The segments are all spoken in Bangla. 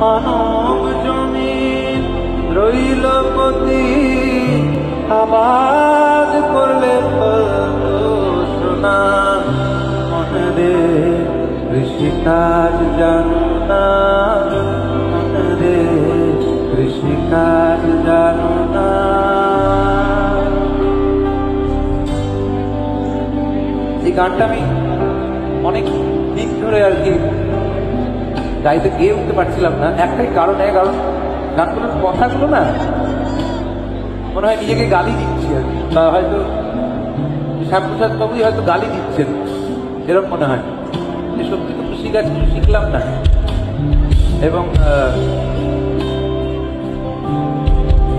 মানব জমিন রইল পতি আবাদ করলে সোনা মনে রে কৃষিকাজ জানো না মনে রে কৃষিকাজ জানো না। এই গানটা আমি অনেক দিন ধরে আর কি গাইতে গিয়ে উঠতে পারছিলাম না, একটাই কারণ গানগুলোর কথাগুলো না মনে হয় নিজেকে গালি দিচ্ছি আর কি, বা হয়তো শ্যামপ্রসাদ বাবুই হয়তো গালি দিচ্ছেন এরকম মনে হয় যে সত্যি তো কৃষিকাজ কিছু শিখলাম না এবং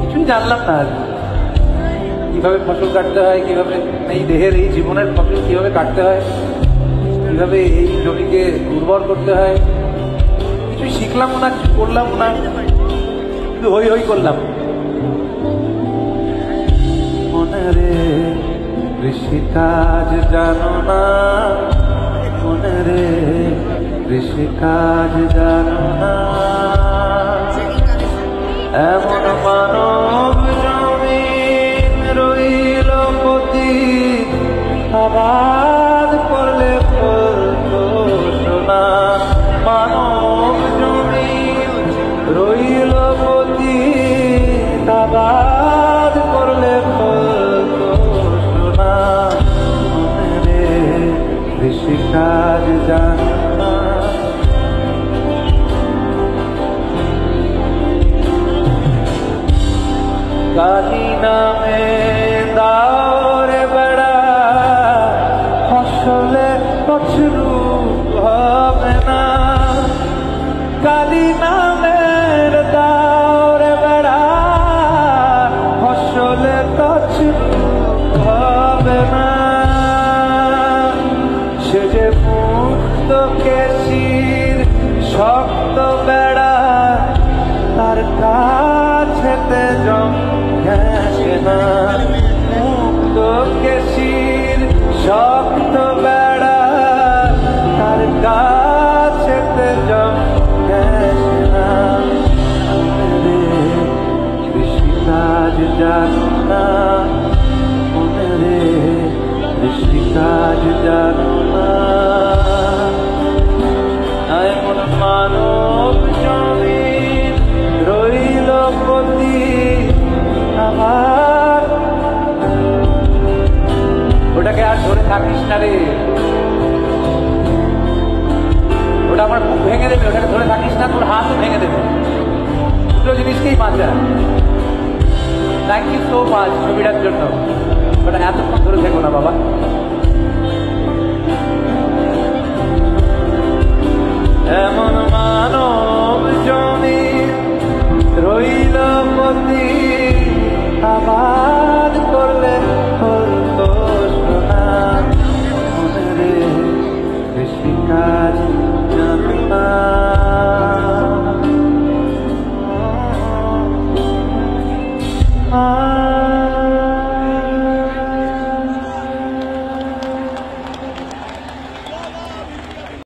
কিছুই জানলাম না আর কিভাবে ফসল কাটতে হয়, কিভাবে এই দেহের এই জীবনের ফসল কিভাবে কাটতে হয়, কিভাবে এই জমিকে উর্বর করতে হয়, কিছুই শিখলাম না, কিছু করলাম না, শুধু হই হই করলাম। মনে রে কৃষিকাজ জানো না মনে রে কৃষিকাজ জানো না। এমন মানব জমিন রইল পতি আবাদ করলে ফলতো সোনা মানব জমিন রইল পতি আবাদ করলে ফলতো সোনা মনে রে কৃষিকাজ জানো না। কালী নামে দাওরে বেড়া ফসলে কচরু হবে না, কালী নামের দাওরে বেড়া ফসলে কচরু হবে না। সে যে মুক্ত কেশির শক্ত বেড়া তার কাছেতে জমে না, মুক্ত কেশির শক্ত বেড়া তার কাছেতে জমে না। কৃষিকাজ জানো না মনে রে কৃষিকাজ জানো না। এমন মানব জমিন রইল পতি আমার। ওটাকে আর ধরে থাকিস না রে, ওটা আমার মুখ ভেঙে দেবে, ওটাকে ধরে থাকিস না, তোর হাতও ভেঙে দেবে। দুটো জিনিসকেই বাঁচা। থ্যাংক ইউ সো মাচ ছবিটার জন্য, ওটা এতক্ষণ ধরে থেকো না বাবা।